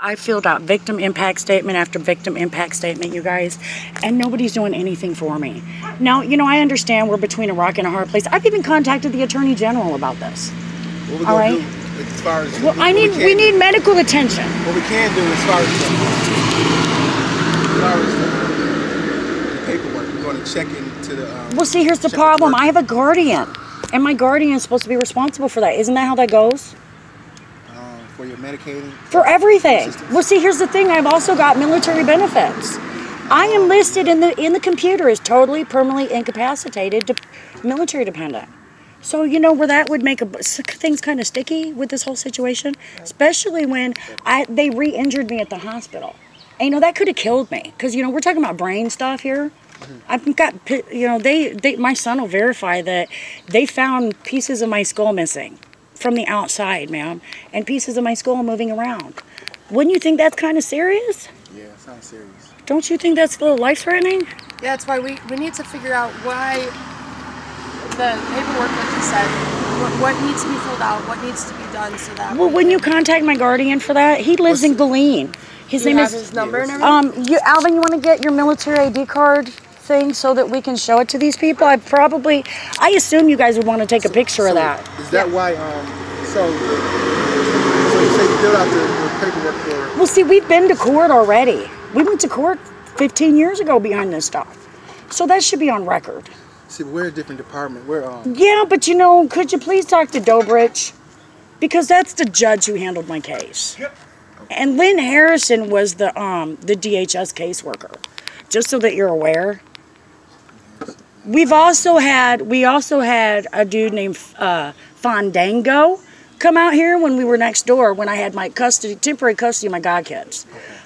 I filled out victim impact statement after victim impact statement, you guys, and nobody's doing anything for me. Now, you know, I understand we're between a rock and a hard place. I've even contacted the Attorney General about this. What we gonna do as far as well, we need medical attention. What we can do as far as the paperwork, we're going to check into the. Well, see, here's the problem. I have a guardian, and my guardian is supposed to be responsible for that. Isn't that how that goes? For your medicating? For everything. Well, see, here's the thing. I've also got military benefits. I am listed in the computer as totally permanently incapacitated, military dependent. So, you know, where that would make things kind of sticky with this whole situation, especially when they re-injured me at the hospital. And, you know, that could have killed me because, you know, we're talking about brain stuff here. I've got, you know, my son will verify that they found pieces of my skull missing from the outside, ma'am, and pieces of my skull moving around. Wouldn't you think that's kind of serious? Yeah, it sounds serious. Don't you think that's a little life-threatening? Yeah, that's why we need to figure out why the paperwork, like you said, what needs to be filled out, what needs to be done so that... Well, when you contact my guardian for that, he lives in Galeen. His name is... his number and everything? Alvin, you want to get your military ID card thing so that we can show it to these people? I assume you guys would want to take a picture of that. Is that why, so you say you filled out the paperwork for... Well, see, we've been to court already. We went to court 15 years ago behind this stuff. So that should be on record. See, we're a different department. Yeah, but you know, could you please talk to Dobrich? Because that's the judge who handled my case. Yep. And Lynn Harrison was the DHS caseworker. Just so that you're aware. We also had a dude named Fandango come out here when we were next door when I had my temporary custody of my godkids.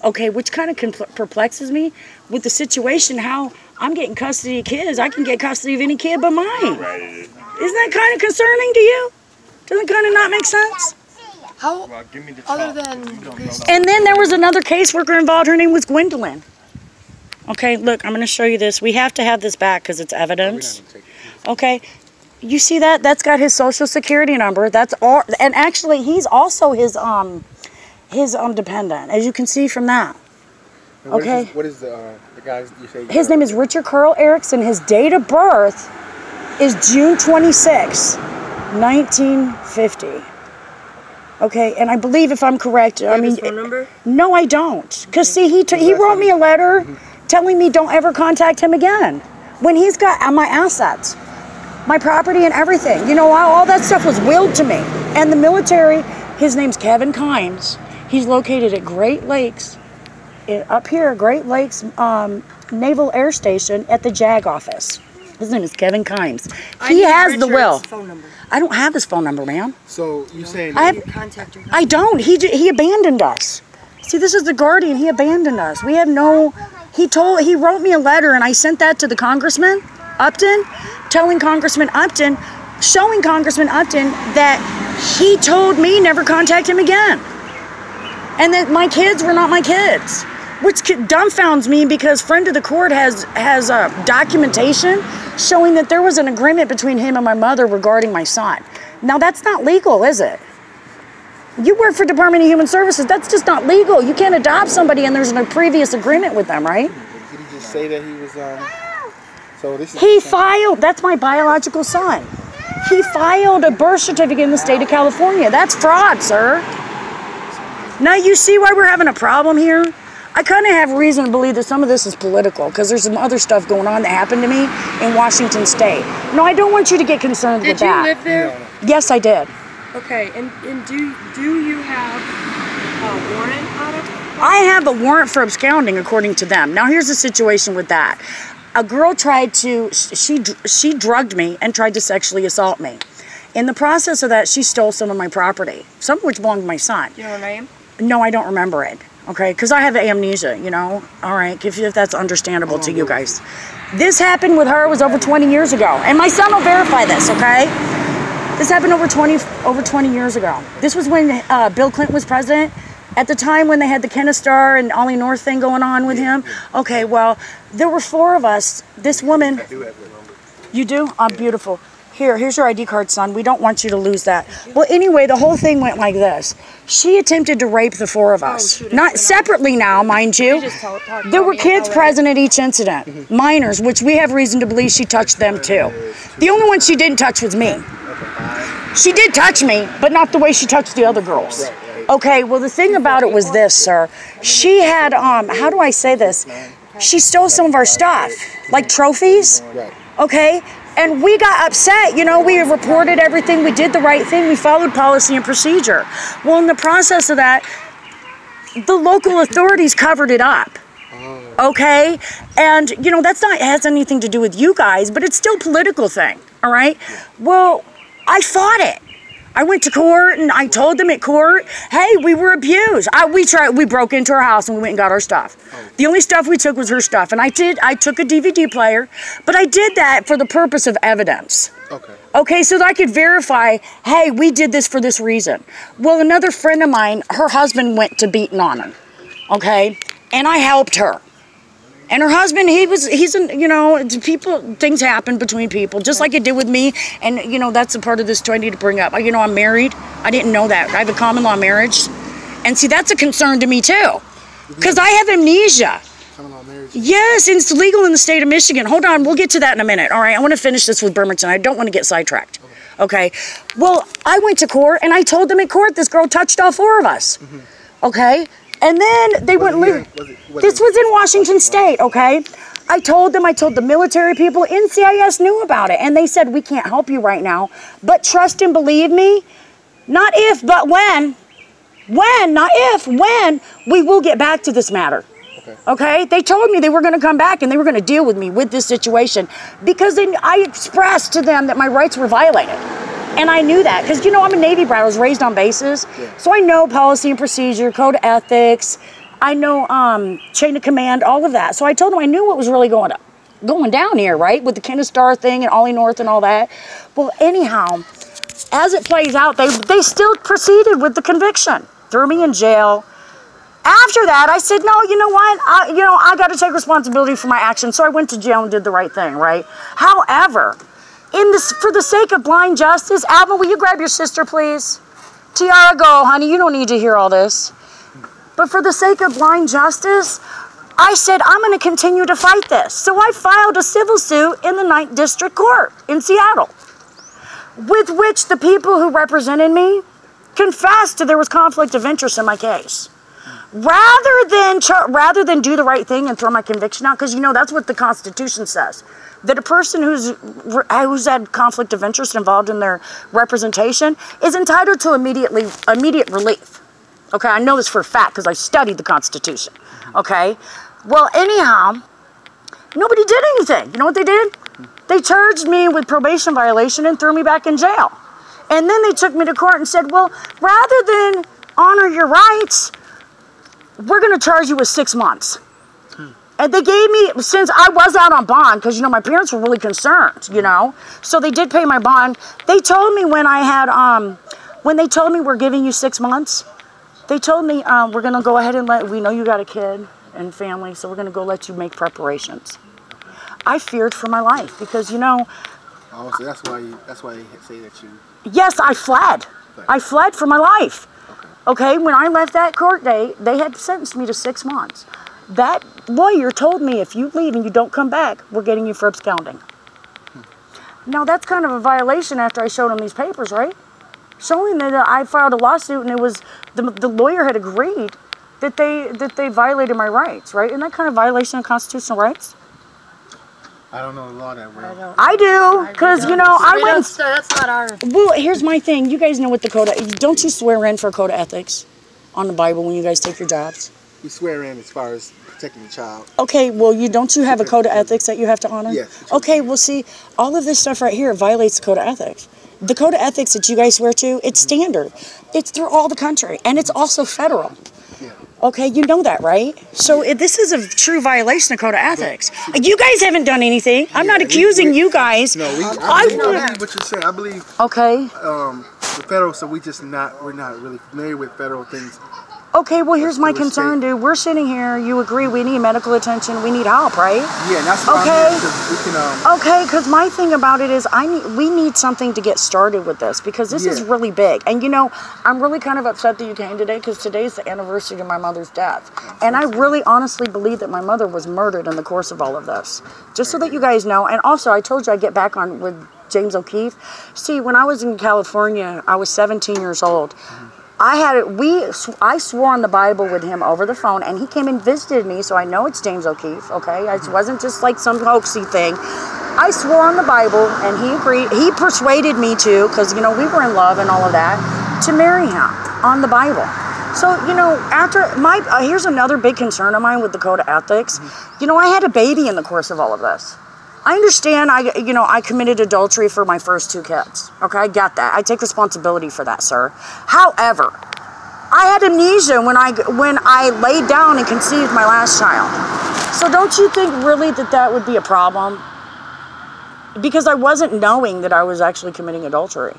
Okay, which kind of perplexes me with the situation how I'm getting custody of kids. I can get custody of any kid but mine. Isn't that kind of concerning to you? Doesn't kind of not make sense? How, other than... And then there was another caseworker involved. Her name was Gwendolyn. Okay, look, I'm going to show you this. We have to have this back because it's evidence. Okay, you see that? That's got his social security number. That's all, and actually, he's also his dependent, as you can see from that. Okay. What is the guy's? You say his name is Richard Carl Erickson. His date of birth is June 26, 1950. Okay, and I believe if I'm correct, I mean, his phone number? No, I don't. Because see, he wrote me a letter telling me don't ever contact him again when he's got my assets, my property and everything. You know, all that stuff was willed to me. And the military, his name's Kevin Kimes. He's located at Great Lakes, up here, Great Lakes Naval Air Station at the JAG office. His name is Kevin Kimes. He has the will. Phone number. I don't have his phone number, ma'am. So you saying contact him? I don't. He abandoned us. See, this is the guardian. He abandoned us. We have no... He wrote me a letter, and I sent that to the Congressman Upton, showing Congressman Upton that he told me never contact him again, and that my kids were not my kids, which dumbfounds me because friend of the court has documentation showing that there was an agreement between him and my mother regarding my son. Now that's not legal, is it? You work for Department of Human Services. That's just not legal. You can't adopt somebody and there's a previous agreement with them, right? Did he just say that he was, so this is... He filed, that's my biological son. He filed a birth certificate in the state of California. That's fraud, sir. Now you see why we're having a problem here? I kind of have reason to believe that some of this is political because there's some other stuff going on that happened to me in Washington State. No, I don't want you to get concerned with that. Did you live there? No. Yes, I did. Okay, and do you have a warrant out of it? I have a warrant for absconding, according to them. Now, here's the situation with that. A girl tried to, she drugged me and tried to sexually assault me. In the process of that, she stole some of my property, some of which belonged to my son. Do you know her name? No, I don't remember it, okay? Because I have amnesia, you know? All right, if that's understandable to you guys. This happened with her was over 20 years ago. And my son will verify this, okay? This happened over 20 years ago. This was when Bill Clinton was president. At the time when they had the Kennistar and Ollie North thing going on with him. Okay, well, there were 4 of us. This woman... I do have the number. You do? Oh, beautiful. Here's your ID card, son. We don't want you to lose that. Well, anyway, the whole thing went like this. She attempted to rape the 4 of us. Not separately now, mind you. There were kids present at each incident. Minors, which we have reason to believe she touched them too. The only one she didn't touch was me. She did touch me, but not the way she touched the other girls. Okay, well, the thing about it was this, sir. She had, how do I say this? She stole some of our stuff, like trophies. Okay? And we got upset, you know, we reported everything, we did the right thing, we followed policy and procedure. Well, in the process of that, the local authorities covered it up. Okay? And, you know, that's not, it has anything to do with you guys, but it's still a political thing, all right? Well, I fought it. I went to court and I told them at court, hey, we were abused. We broke into her house and we went and got our stuff. The only stuff we took was her stuff. And I took a DVD player, but I did that for the purpose of evidence. Okay, so that I could verify, hey, we did this for this reason. Well, another friend of mine, her husband went to beating on her. Okay, and I helped her. And her husband, you know, things happen between people, just like it did with me. And, you know, that's a part of this too I need to bring up. You know, I'm married. I didn't know that. I have a common law marriage. And see, that's a concern to me too. Because I have amnesia. Common law marriage? Yes, and it's legal in the state of Michigan. Hold on, we'll get to that in a minute. All right, I want to finish this with Bremerton. I don't want to get sidetracked. Okay. Well, I went to court and I told them at court this girl touched all 4 of us. Okay. And then they wouldn't leave. This was in Washington State, okay? I told the military people, NCIS knew about it. And they said, we can't help you right now. But trust and believe me, not if, but when. When, not if, when, we will get back to this matter. Okay? They told me they were going to come back and they were going to deal with me with this situation. Because I expressed to them that my rights were violated. And I knew that because, you know, I'm a Navy brat. I was raised on bases. So I know policy and procedure, code of ethics. I know chain of command, all of that. So I told them I knew what was really going down here, right? With the Kennestar thing and Ollie North and all that. Well, anyhow, as it plays out, they still proceeded with the conviction. Threw me in jail. After that, I said, no, you know what? I got to take responsibility for my actions. So I went to jail and did the right thing, right? However, for the sake of blind justice, Alvin, will you grab your sister, please? Tiara, go, honey. You don't need to hear all this. But for the sake of blind justice, I said, I'm going to continue to fight this. So I filed a civil suit in the 9th District Court in Seattle, with which the people who represented me confessed that there was conflict of interest in my case. Rather than do the right thing and throw my conviction out, because, you know, that's what the Constitution says. That a person who's had conflict of interest involved in their representation is entitled to immediate relief. Okay, I know this for a fact because I studied the Constitution. Okay, well, anyhow, nobody did anything. You know what they did? They charged me with probation violation and threw me back in jail. And then they took me to court and said, well, rather than honor your rights, we're going to charge you with 6 months. And they gave me, since I was out on bond, because, you know, my parents were really concerned, you know. So they did pay my bond. They told me when they told me we're giving you 6 months, they told me we're going to go ahead and we know you got a kid and family, so we're going to go let you make preparations. I feared for my life because, you know. Oh, so that's why you say that you. Yes, I fled. I fled for my life. Okay, when I left that court date, they had sentenced me to 6 months. That lawyer told me if you leave and you don't come back, we're getting you for absconding. Now that's kind of a violation after I showed them these papers, right? Showing that I filed a lawsuit and it was the lawyer had agreed that they violated my rights, right? Isn't that kind of violation of constitutional rights? I don't know the law that well. I do, because, you know, I went. That's not our. Well, here's my thing. You guys know what the code of. Don't you swear in for a code of ethics on the Bible when you guys take your jobs? We swear in as far as protecting the child. Okay, well, don't you have a code of ethics that you have to honor? Yes. Okay, well, see, all of this stuff right here violates the code of ethics. The code of ethics that you guys swear to, it's standard. It's through all the country, and it's also federal. Yeah. Okay, you know that, right? So this is a true violation of code of ethics. You guys haven't done anything. I'm not accusing you guys. No, I believe what you're saying. I believe. Okay. The federal, so we're not really familiar with federal things. Okay, well, here's my to concern, escape. dude. We're sitting here. You agree we need medical attention. We need help, right? Yeah, and that's why Okay. I'm here, 'cause we can, Okay, because my thing about it is we need something to get started with this because this is Yeah. really big. And you know, I'm really kind of upset that you came today because today's the anniversary of my mother's death. And I really honestly believe that my mother was murdered in the course of all of this. Just so that you guys know. And also, I told you I'd get back on with James O'Keefe. See, when I was in California, I was 17 years old. I swore on the Bible with him over the phone, and he came and visited me, so I know it's James O'Keefe, okay? It wasn't just like some hoaxy thing. I swore on the Bible, and he agreed. He persuaded me to, because, you know, we were in love and all of that, to marry him on the Bible. So, you know, here's another big concern of mine with the Code of Ethics. You know, I had a baby in the course of all of this. I understand, I committed adultery for my first 2 kids. Okay, I get that. I take responsibility for that, sir. However, I had amnesia when I laid down and conceived my last child. So don't you think really that would be a problem? Because I wasn't knowing that I was actually committing adultery.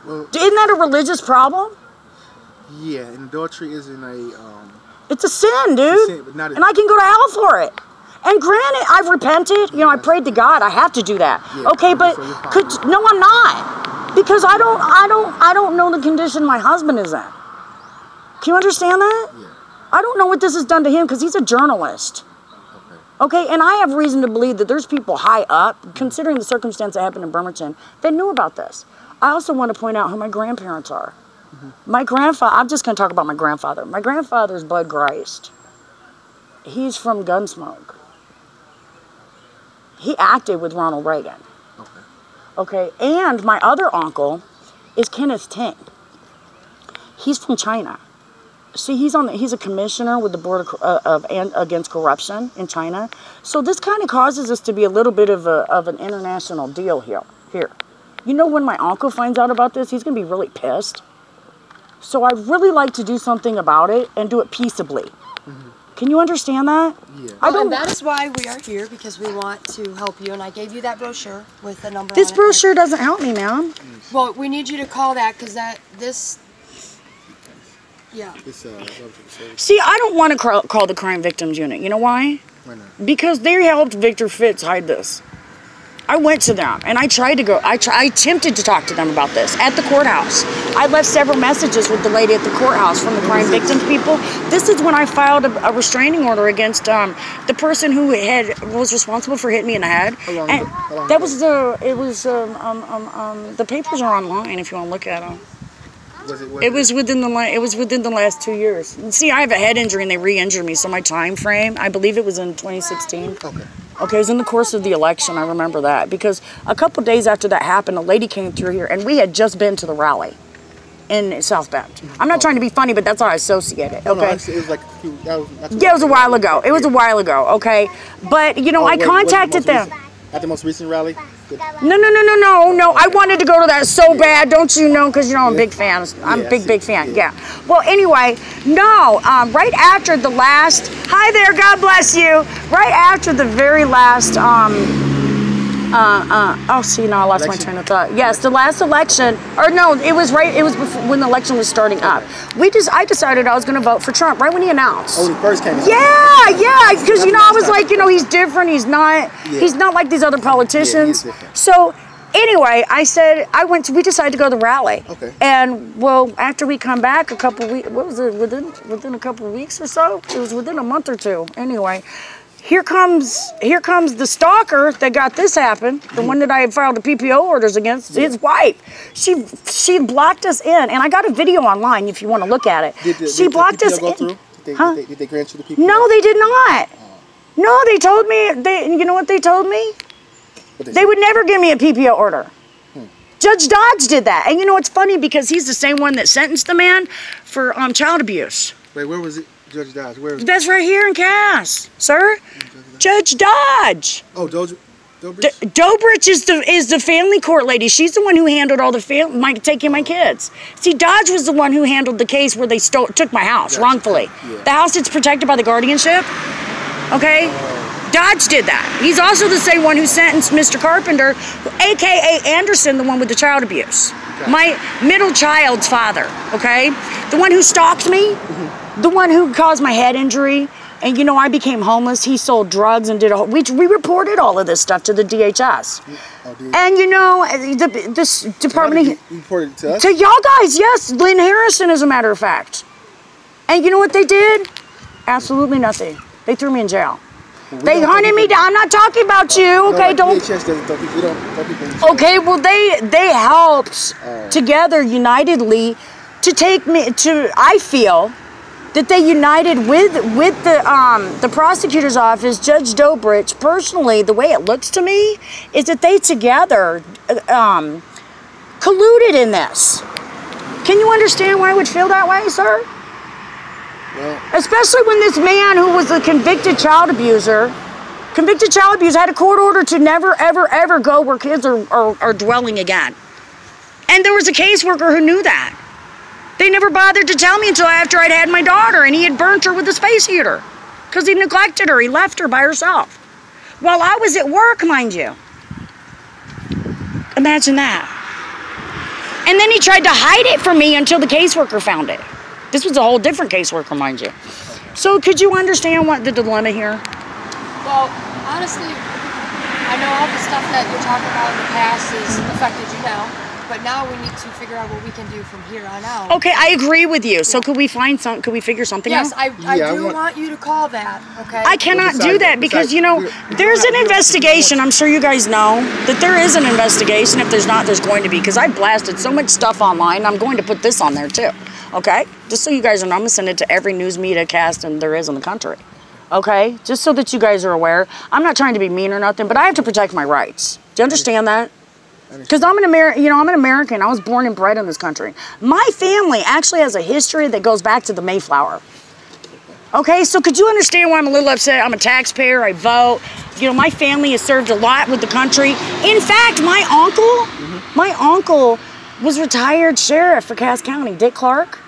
well, Isn't that a religious problem? yeah, and adultery isn't a, It's a sin, dude. sin, but not a- And I can go to hell for it. And granted, I've repented. You know, I prayed to God. I have to do that. Yeah, Okay, but so you're fine. no, I'm not, because I don't know the condition my husband is in. Can you understand that? Yeah. I don't know what this has done to him because he's a journalist. Okay. Okay, and I have reason to believe that there's people high up, considering the circumstance that happened in Bremerton, that knew about this. I also want to point out who my grandparents are. My grandfather, I'm just going to talk about my grandfather. My grandfather's Bud Christ. He's from Gunsmoke. He acted with Ronald Reagan. Okay. Okay, and my other uncle is Kenneth Ting. He's from China. See, he's a commissioner with the Board against Corruption in China. So this kind of causes us to be a little bit of an international deal here. You know, when my uncle finds out about this, he's going to be really pissed. So I'd really like to do something about it and do it peaceably. Can you understand that? Yeah. And that is why we are here, because we want to help you. And I gave you that brochure with the number This on it. brochure doesn't help me, ma'am. Well, we need you to call that because yeah. It's, See, I don't want to call the crime victims unit. You know why? why not? Because they helped Victor Fitz hide this. I went to them and I tried to go. I attempted to talk to them about this at the courthouse. I left several messages with the lady at the courthouse from the crime victims people. This is when I filed a restraining order against the person who was responsible for hitting me in the head. How long And ago? How long that ago? was the papers are online if you want to look at them. It was within the last 2 years. See, I have a head injury and they re-injured me, so my time frame, I believe it was in 2016. Okay. Okay, it was in the course of the election. I remember that because a couple days after that happened, a lady came through here, and we had just been to the rally in South Bend. I'm not trying to be funny, but that's how I associate it. No, Okay. actually, it was like Yeah, it was a while ago. It was a while ago. Okay, but you know, I contacted them. At the most recent rally? No. I wanted to go to that so bad, don't you know? Because you know I'm a big fan. I'm a big fan. Yeah. Well, anyway, no. Right after the last. Hi there. God bless you. Right after the very last. Oh, see, now I lost my train of thought. Yes, the last election. Or no, it was right. It was before, when the election was starting up. I decided I was going to vote for Trump right when he announced. Oh, when he first came out? Yeah, because you know I was like, you know, he's different. He's not like these other politicians. Yeah, he's different. So anyway, we decided to go to the rally. Okay. And well, after we come back, a couple weeks, what was it? Within a couple of weeks or so. It was within a month or two. Anyway. Here comes the stalker that got this happen, the one that I had filed the PPO orders against, his wife. She blocked us in, and I got a video online if you want to look at it. She blocked us in. Did they grant you the PPO? No, they did not. No, they told me, you know what they told me? They would never give me a PPO order. Judge Dodge did that. And you know, it's funny because he's the same one that sentenced the man for child abuse. Wait, where was it? Judge Dodge, where is it? That's right here in Cass, sir. Judge Dodge. Oh, Dobrich? Dobrich is the family court lady. She's the one who handled all the taking my kids. See, Dodge was the one who handled the case where they took my house wrongfully. Yeah. The house that's protected by the guardianship. Okay? Dodge did that. He's also the same one who sentenced Mr. Carpenter, a.k.a. Anderson, the one with the child abuse. My middle child's father, okay? The one who stalked me, the one who caused my head injury, and you know, I became homeless. He sold drugs and did a whole, we reported all of this stuff to the DHS. And you know, this department... You reported to us? To y'all guys, yes. Lynn Harrison, as a matter of fact. And you know what they did? Absolutely nothing. They threw me in jail. They hunted me down. I'm not talking about you, okay? No, DHS doesn't throw people, we don't throw people in jail. Okay, well, they helped together, unitedly, to take me to, I feel, that they united with the prosecutor's office, Judge Dobrich. Personally, the way it looks to me is that they together colluded in this. Can you understand why I would feel that way, sir? Well, especially when this man who was a convicted child abuser had a court order to never, ever, ever go where kids are dwelling again. And there was a caseworker who knew that. They never bothered to tell me until after I'd had my daughter, and he had burnt her with a space heater because he neglected her. He left her by herself while I was at work, mind you. Imagine that. And then he tried to hide it from me until the caseworker found it. This was a whole different caseworker, mind you. So could you understand what the dilemma here? Well, honestly, I know all the stuff that you're talking about in the past has affected you now, but now we need to figure out what we can do from here on out. Okay, I agree with you. So could we figure something out? Yes, I do want you to call that, okay? I cannot do that because, you know, there's an investigation. I'm sure you guys know that there is an investigation. If there's not, there's going to be, because I blasted so much stuff online. I'm going to put this on there too, okay? Just so you guys know, I'm going to send it to every news media cast and there is in the country, okay? Just so that you guys are aware. I'm not trying to be mean or nothing, but I have to protect my rights. Do you understand that? Because I'm an American. I was born and bred in this country. My family actually has a history that goes back to the Mayflower. Okay, so could you understand why I'm a little upset? I'm a taxpayer, I vote. You know, my family has served a lot with the country. In fact, my uncle was retired sheriff for Cass County, Dick Clark.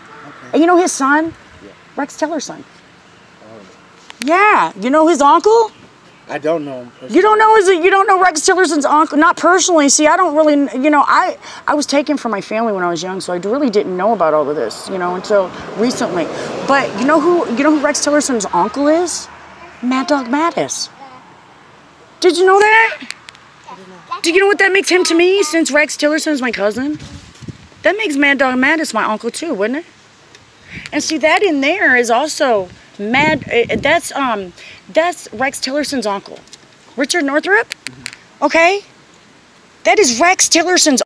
And you know his son? Rex Tillerson's. Yeah, you know his uncle? I don't know him personally. You don't know Rex Tillerson's uncle? Not personally. See, I don't really, you know, I was taken from my family when I was young, so I really didn't know about all of this, you know, until recently. But you know who Rex Tillerson's uncle is? Mad Dog Mattis. Did you know that? I didn't know. Do you know what that makes him to me, since Rex Tillerson is my cousin? That makes Mad Dog Mattis my uncle too, wouldn't it? And see, that in there is also that's Rex Tillerson's uncle, Richard Northrup. Okay, that is Rex Tillerson's